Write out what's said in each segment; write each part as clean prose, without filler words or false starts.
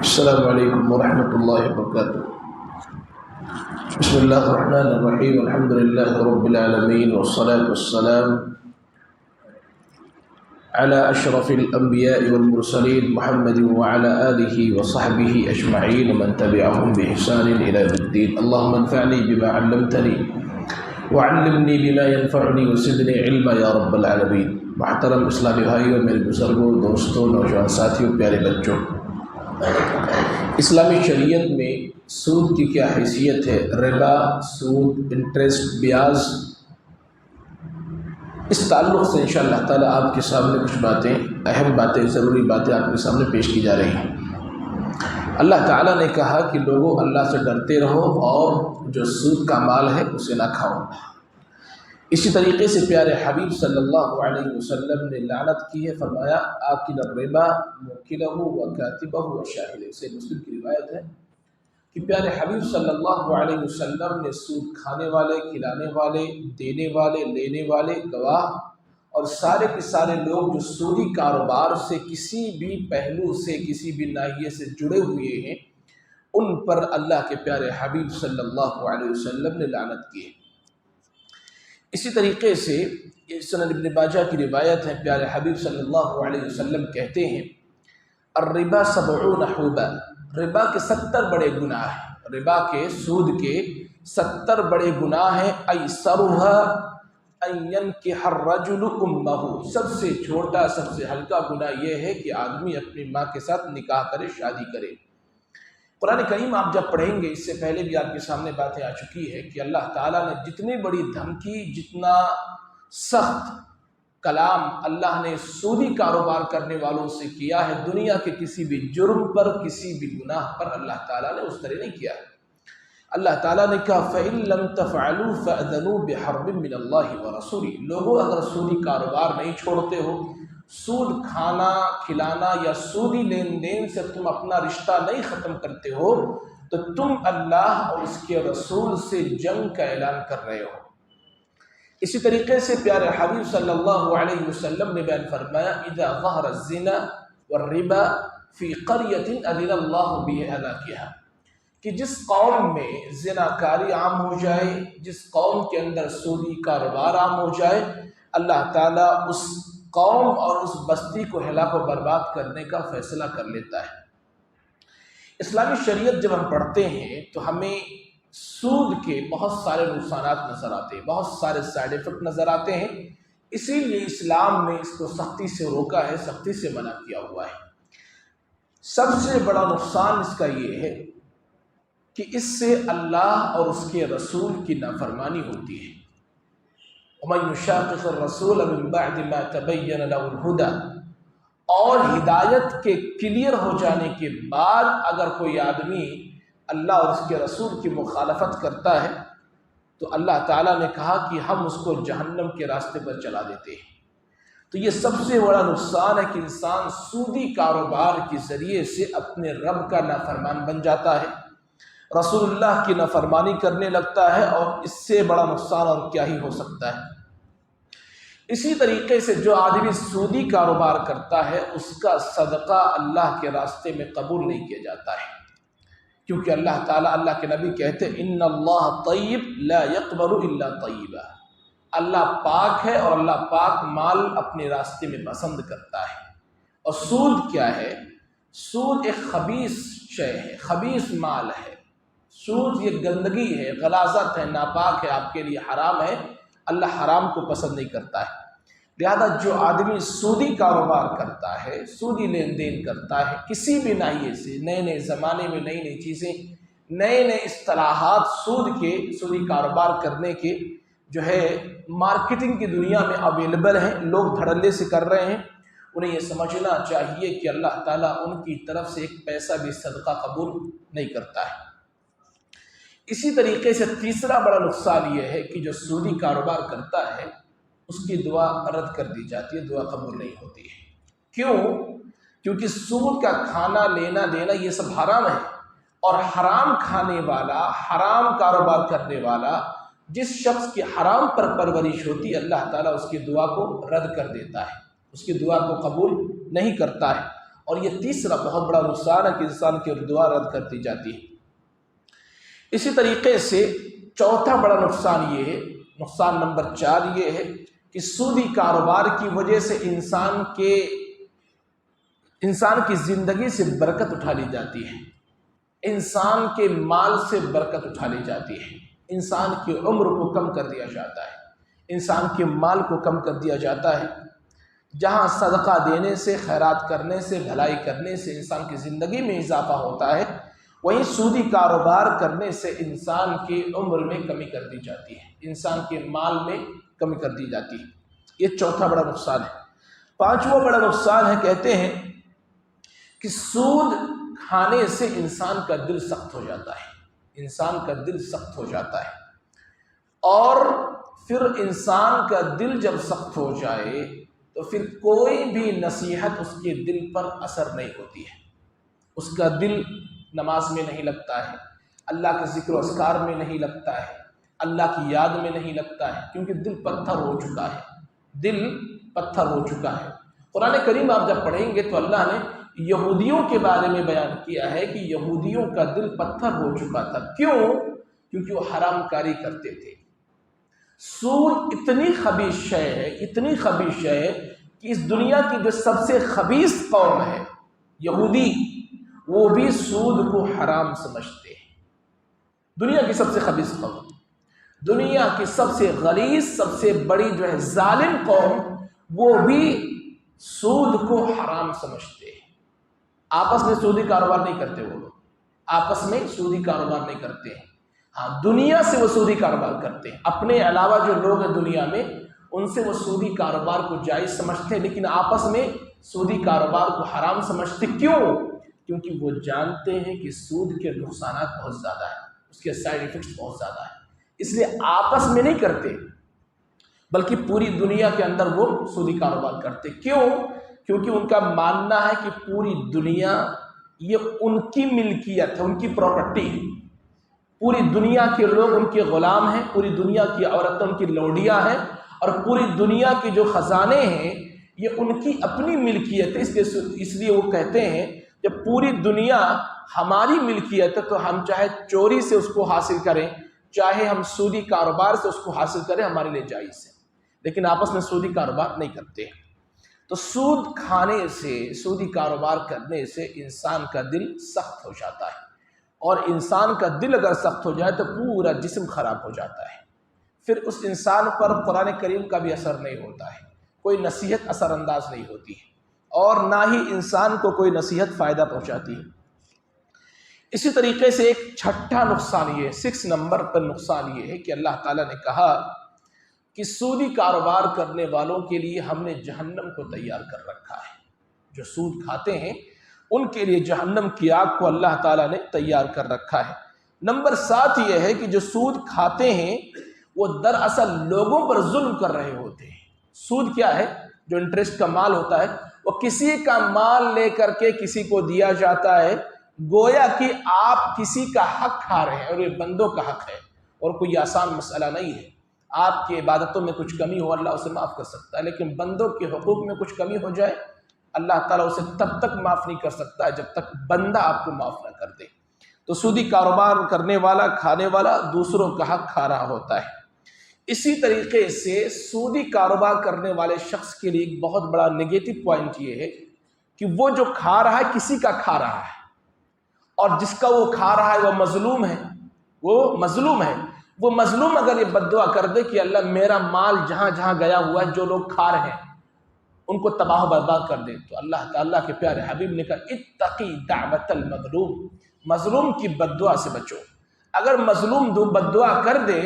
السلام علیکم ورحمۃ اللہ وبرکاتہ۔ بسم اللہ الرحمن الرحیم، الحمد للہ رب العالمین، والصلاة والسلام على اشرف الانبیاء والمرسلین محمد وعلى آلہ وصحبہ اجمعین ومن تبعهم بإحسان الى یوم الدین۔ اللہم انفعنی بما علمتنی وعلمنی بما ينفعنی وزدنی علما یا رب العالمین۔ محترم اسلامی بھائیوں، میرے بزرگوں، دوستوں، نوجوان ساتھیوں، پیارے بچوں، اسلامی شریعت میں سود کی کیا حیثیت ہے؟ ربا، سود، انٹرسٹ، بیاج، اس تعلق سے انشاءاللہ تعالی آپ کے سامنے کچھ باتیں، اہم باتیں، ضروری باتیں آپ کے سامنے پیش کی جا رہی ہیں۔ اللہ تعالیٰ نے کہا کہ لوگوں اللہ سے ڈرتے رہو اور جو سود کا مال ہے اسے نہ کھاؤ۔ اسی طریقے سے پیارے حبیب صلی اللہ علیہ وسلم نے لعنت کی ہے، فرمایا آکل الربا موکلہ وکاتبہ وشاہدہ۔ سے مسلم کی روایت ہے کہ پیارے حبیب صلی اللہ علیہ وسلم نے سود کھانے والے، کھلانے والے، دینے والے، لینے والے، گواہ اور سارے کے سارے لوگ جو سودی کاروبار سے کسی بھی پہلو سے، کسی بھی ناحیے سے جڑے ہوئے ہیں، ان پر اللہ کے پیارے حبیب صلی اللہ علیہ وسلم نے لعنت کی ہے۔ اسی طریقے سے سنن ابن ماجہ کی روایت ہے، پیارے حبیب صلی اللہ علیہ وسلم کہتے ہیں الربا 70 حوبا، ربا کے 70 بڑے گناہ ہیں، ربا کے، سود کے 70 بڑے گناہ ہیں۔ ایسرها ان ينكح الرجل امه، سب سے چھوٹا، سب سے ہلکا گناہ یہ ہے کہ آدمی اپنی ماں کے ساتھ نکاح کرے، شادی کرے۔ قرآن کریم آپ جب پڑھیں گے، اس سے پہلے بھی آپ کے سامنے باتیں آ چکی ہے کہ اللہ تعالیٰ نے جتنی بڑی دھمکی، جتنا سخت کلام اللہ نے سودی کاروبار کرنے والوں سے کیا ہے، دنیا کے کسی بھی جرم پر، کسی بھی گناہ پر اللہ تعالیٰ نے اس طرح نہیں کیا ہے۔ اللہ تعالیٰ نے کہا فَإِن لَمْ تَفْعَلُوا فَأْذَنُوا بِحَرْبٍ مِّنَ اللَّهِ وَرَسُولِهِ۔ لوگوں اگر سودی کاروبار نہیں چھوڑتے ہو، سود کھانا، کھلانا یا سودی لین دین سے تم اپنا رشتہ نہیں ختم کرتے ہو، تو تم اللہ اور اس کے رسول سے جنگ کا اعلان کر رہے ہو۔ اسی طریقے سے پیارے حبیب صلی اللہ علیہ وسلم نے بیان فرمایا اذا ظہر الزنا والربا فی قریۃ اذن اللہ بہلاکہا، کہ جس قوم میں زناکاری عام ہو جائے، جس قوم کے اندر سودی کاروبار عام ہو جائے، اللہ تعالیٰ اس قوم اور اس بستی کو ہلاک و برباد کرنے کا فیصلہ کر لیتا ہے۔ اسلامی شریعت جب ہم پڑھتے ہیں تو ہمیں سود کے بہت سارے نقصانات نظر آتے ہیں، بہت سارے سائیڈ ایفیکٹ نظر آتے ہیں، اسی لیے اسلام نے اس کو سختی سے روکا ہے، سختی سے منع کیا ہوا ہے۔ سب سے بڑا نقصان اس کا یہ ہے کہ اس سے اللہ اور اس کے رسول کی نافرمانی ہوتی ہے۔ وَمَن يُشَاقِقِ الرَّسُولَ مِن بَعْدِ مَا تَبَيَّنَ لَهُ الْهُدَى، اور ہدایت کے کلیئر ہو جانے کے بعد اگر کوئی آدمی اللہ اور اس کے رسول کی مخالفت کرتا ہے تو اللہ تعالیٰ نے کہا کہ ہم اس کو جہنم کے راستے پر چلا دیتے ہیں۔ تو یہ سب سے بڑا نقصان ہے کہ انسان سودی کاروبار کے ذریعے سے اپنے رب کا نافرمان بن جاتا ہے، رسول اللہ کی نافرمانی کرنے لگتا ہے، اور اس سے بڑا نقصان اور کیا ہی ہو سکتا ہے۔ اسی طریقے سے جو آدمی سودی کاروبار کرتا ہے اس کا صدقہ اللہ کے راستے میں قبول نہیں کیا جاتا ہے، کیونکہ اللہ تعالیٰ، اللہ کے نبی کہتے ہیں ان اللہ طیب لا يقبل الا طیبا، اللہ پاک ہے اور اللہ پاک مال اپنے راستے میں پسند کرتا ہے۔ اور سود کیا ہے؟ سود ایک خبیث شے ہے، خبیث مال ہے۔ سود یہ گندگی ہے، غلاظت ہے، ناپاک ہے، آپ کے لیے حرام ہے، اللہ حرام کو پسند نہیں کرتا ہے۔ لہذا جو آدمی سودی کاروبار کرتا ہے، سودی لین دین کرتا ہے کسی بھی ناحیے سے، نئے نئے زمانے میں نئی نئی چیزیں، نئے نئے اصطلاحات سود کے، سودی کاروبار کرنے کے جو ہے مارکیٹنگ کی دنیا میں اویلیبل ہیں، لوگ دھڑلے سے کر رہے ہیں، انہیں یہ سمجھنا چاہیے کہ اللہ تعالیٰ ان کی طرف سے ایک پیسہ بھی صدقہ قبول نہیں کرتا ہے۔ اسی طریقے سے تیسرا بڑا نقصان یہ ہے کہ جو سودی کاروبار کرتا ہے اس کی دعا رد کر دی جاتی ہے، دعا قبول نہیں ہوتی ہے۔ کیوں؟ کیونکہ سود کا کھانا، لینا دینا یہ سب حرام ہے، اور حرام کھانے والا، حرام کاروبار کرنے والا، جس شخص کی حرام پر پرورش ہوتی ہے، اللہ تعالیٰ اس کی دعا کو رد کر دیتا ہے، اس کی دعا کو قبول نہیں کرتا ہے۔ اور یہ تیسرا بہت بڑا نقصان ہے کہ انسان کی دعا رد کرتی جاتی ہے۔ اسی طریقے سے چوتھا بڑا نقصان یہ ہے، نقصان نمبر 4 یہ ہے کہ سودی کاروبار کی وجہ سے انسان کی زندگی سے برکت اٹھا لی جاتی ہے، انسان کے مال سے برکت اٹھا لی جاتی ہے، انسان کی عمر کو کم کر دیا جاتا ہے، انسان کے مال کو کم کر دیا جاتا ہے۔ جہاں صدقہ دینے سے، خیرات کرنے سے، بھلائی کرنے سے انسان کی زندگی میں اضافہ ہوتا ہے، وہیں سودی کاروبار کرنے سے انسان کی عمر میں کمی کر دی جاتی ہے، انسان کے مال میں کمی کر دی جاتی ہے۔ یہ چوتھا بڑا نقصان ہے۔ پانچواں بڑا نقصان ہے، کہتے ہیں کہ سود کھانے سے انسان کا دل سخت ہو جاتا ہے، انسان کا دل سخت ہو جاتا ہے، اور پھر انسان کا دل جب سخت ہو جائے تو پھر کوئی بھی نصیحت اس کے دل پر اثر نہیں ہوتی ہے، اس کا دل نماز میں نہیں لگتا ہے، اللہ کے ذکر و اذکار میں نہیں لگتا ہے، اللہ کی یاد میں نہیں لگتا ہے، کیونکہ دل پتھر ہو چکا ہے، دل پتھر ہو چکا ہے۔ قرآن کریم آپ جب پڑھیں گے تو اللہ نے یہودیوں کے بارے میں بیان کیا ہے کہ یہودیوں کا دل پتھر ہو چکا تھا۔ کیوں؟ کیونکہ وہ حرام کاری کرتے تھے۔ سود اتنی خبیث شے ہے، اتنی خبیث شے ہے کہ اس دنیا کی جو سب سے خبیث قوم ہے یہودی، وہ بھی سود کو حرام سمجھتے ہیں۔ دنیا کی سب سے خبیث قوم، دنیا کی سب سے غلیظ، سب سے بڑی جو ہے ظالم قوم، وہ بھی سود کو حرام سمجھتے ہیں۔ آپس میں سودی کاروبار نہیں کرتے، وہ لوگ آپس میں سودی کاروبار نہیں کرتے ہیں، ہاں دنیا سے وہ سودی کاروبار کرتے ہیں، اپنے علاوہ جو لوگ ہیں دنیا میں ان سے وہ سودی کاروبار کو جائز سمجھتے ہیں، لیکن آپس میں سودی کاروبار کو حرام سمجھتے۔ کیوں؟ کیونکہ وہ جانتے ہیں کہ سود کے نقصانات بہت زیادہ ہیں، اس کے سائیڈ ایفیکٹس بہت زیادہ ہیں، اس لیے آپس میں نہیں کرتے بلکہ پوری دنیا کے اندر وہ سودی کاروبار کرتے۔ کیوں؟ کیونکہ ان کا ماننا ہے کہ پوری دنیا یہ ان کی ملکیت ہے، ان کی پراپرٹی ہے، پوری دنیا کے لوگ ان کے غلام ہیں، پوری دنیا کی عورتیں ان کی لوڈیاں ہیں، اور پوری دنیا کے جو خزانے ہیں یہ ان کی اپنی ملکیت ہے۔ اس لیے وہ کہتے ہیں جب پوری دنیا ہماری ملکیت ہے تو ہم چاہے چوری سے اس کو حاصل کریں، چاہے ہم سودی کاروبار سے اس کو حاصل کریں، ہمارے لیے جائز ہے، لیکن آپس میں سودی کاروبار نہیں کرتے۔ تو سود کھانے سے، سودی کاروبار کرنے سے انسان کا دل سخت ہو جاتا ہے، اور انسان کا دل اگر سخت ہو جائے تو پورا جسم خراب ہو جاتا ہے، پھر اس انسان پر قرآن کریم کا بھی اثر نہیں ہوتا ہے، کوئی نصیحت اثر انداز نہیں ہوتی ہے، اور نہ ہی انسان کو کوئی نصیحت فائدہ پہنچاتی ہے۔ اسی طریقے سے ایک چھٹا نقصان یہ ہے، 6 نمبر پر نقصان یہ ہے کہ اللہ تعالیٰ نے کہا کہ سودی کاروبار کرنے والوں کے لیے ہم نے جہنم کو تیار کر رکھا ہے، جو سود کھاتے ہیں ان کے لیے جہنم کی آگ کو اللہ تعالیٰ نے تیار کر رکھا ہے۔ نمبر 7 یہ ہے کہ جو سود کھاتے ہیں وہ دراصل لوگوں پر ظلم کر رہے ہوتے ہیں۔ سود کیا ہے؟ جو انٹرسٹ کا مال ہوتا ہے، وہ کسی کا مال لے کر کے کسی کو دیا جاتا ہے، گویا کہ آپ کسی کا حق کھا رہے ہیں، اور یہ بندوں کا حق ہے، اور کوئی آسان مسئلہ نہیں ہے۔ آپ کی عبادتوں میں کچھ کمی ہو اللہ اسے معاف کر سکتا ہے، لیکن بندوں کے حقوق میں کچھ کمی ہو جائے اللہ تعالیٰ اسے تب تک معاف نہیں کر سکتا جب تک بندہ آپ کو معاف نہ کر دے۔ تو سودی کاروبار کرنے والا، کھانے والا دوسروں کا حق کھا رہا ہوتا ہے۔ اسی طریقے سے سودی کاروبار کرنے والے شخص کے لیے ایک بہت بڑا نگیٹو پوائنٹ یہ ہے کہ وہ جو کھا رہا ہے کسی کا کھا رہا ہے، اور جس کا وہ کھا رہا ہے وہ مظلوم ہے، وہ مظلوم ہے۔ وہ مظلوم اگر یہ بد دعا کر دے کہ اللہ میرا مال جہاں جہاں گیا ہوا ہے، جو لوگ کھا رہے ہیں ان کو تباہ و برباد کر دے، تو اللہ تعالیٰ کے پیارے حبیب نے کہا اتقی دعوت المظلوم، مظلوم کی بد دعا سے بچو۔ اگر مظلوم بد دعا کر دے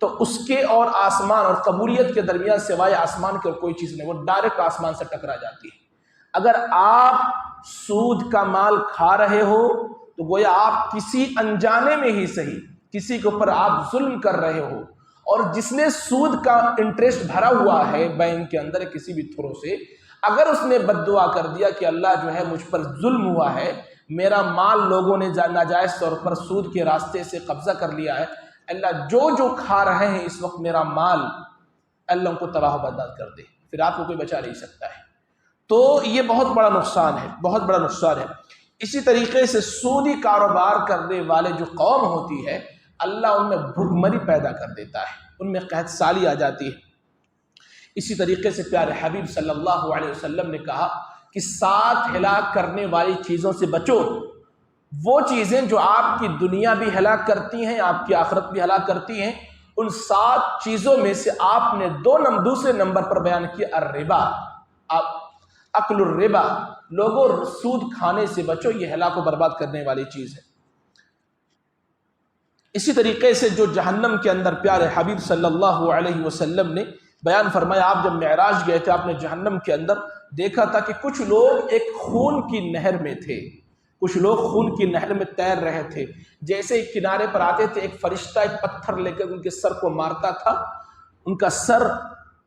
تو اس کے اور آسمان اور قبولیت کے درمیان سوائے آسمان کے اور کوئی چیز نہیں، وہ ڈائریکٹ آسمان سے ٹکرا جاتی ہے۔ اگر آپ سود کا مال کھا رہے ہو تو گویا آپ کسی انجانے میں ہی صحیح کسی کے اوپر آپ ظلم کر رہے ہو، اور جس نے سود کا انٹرسٹ بھرا ہوا ہے بینک کے اندر کسی بھی تھرو سے، اگر اس نے بد دعا کر دیا کہ اللہ جو ہے مجھ پر ظلم ہوا ہے، میرا مال لوگوں نے ناجائز طور پر سود کے راستے سے قبضہ کر لیا ہے، اللہ جو کھا رہے ہیں اس وقت میرا مال، اللہ ان کو تباہ و برباد کر دے، پھر آپ کو کوئی بچا نہیں سکتا ہے۔ تو یہ بہت بڑا نقصان ہے، بہت بڑا نقصان ہے۔ اسی طریقے سے سودی کاروبار کرنے والے جو قوم ہوتی ہے، اللہ ان میں بھوک مری پیدا کر دیتا ہے، ان میں قحط سالی آ جاتی ہے۔ اسی طریقے سے پیارے حبیب صلی اللہ علیہ وسلم نے کہا کہ 7 ہلاک کرنے والی چیزوں سے بچو۔ وہ چیزیں جو آپ کی دنیا بھی ہلاک کرتی ہیں، آپ کی آخرت بھی ہلاک کرتی ہیں، ان 7 چیزوں میں سے آپ نے دوسرے نمبر پر بیان کیا الربا، اکل الربا، لوگوں سود کھانے سے بچو، یہ ہلاک و برباد کرنے والی چیز ہے۔ اسی طریقے سے جو جہنم کے اندر پیارے حبیب صلی اللہ علیہ وسلم نے بیان فرمایا، آپ جب معراج گئے تھے آپ نے جہنم کے اندر دیکھا تھا کہ کچھ لوگ ایک خون کی نہر میں تھے، کچھ لوگ خون کی نہر میں تیر رہے تھے، جیسے ہی کنارے پر آتے تھے ایک فرشتہ ایک پتھر لے کر ان کے سر کو مارتا تھا، ان کا سر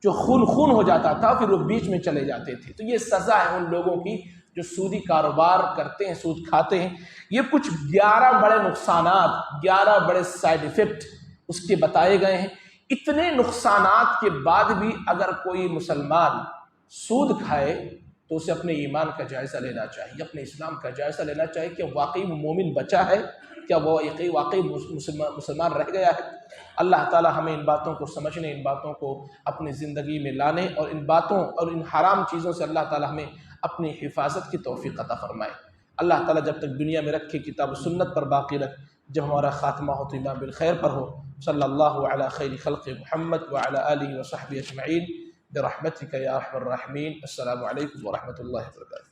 جو خون ہو جاتا تھا، پھر وہ بیچ میں چلے جاتے تھے۔ تو یہ سزا ہے ان لوگوں کی جو سودی کاروبار کرتے ہیں، سود کھاتے ہیں۔ یہ کچھ 11 بڑے نقصانات، 11 بڑے سائیڈ ایفیکٹ اس کے بتائے گئے ہیں۔ اتنے نقصانات کے بعد بھی اگر کوئی مسلمان سود کھائے تو اسے اپنے ایمان کا جائزہ لینا چاہیے، اپنے اسلام کا جائزہ لینا چاہیے کہ واقعی وہ مومن بچا ہے، کیا وہ واقعی مسلمان رہ گیا ہے۔ اللہ تعالی ہمیں ان باتوں کو سمجھنے، ان باتوں کو اپنی زندگی میں لانے، اور ان باتوں اور ان حرام چیزوں سے اللہ تعالی ہمیں اپنی حفاظت کی توفیق عطا فرمائے۔ اللہ تعالیٰ جب تک دنیا میں رکھے کتاب و سنت پر باقی رکھ، جب ہمارا خاتمہ ہو تو ایمان بالخیر پر ہو۔ صلی اللہ علی خیر خلق محمد وعلی آلہ وصحبہ اجمعین برحمتک یا ارحم الراحمین۔ السلام علیکم ورحمۃ اللہ وبرکاتہ۔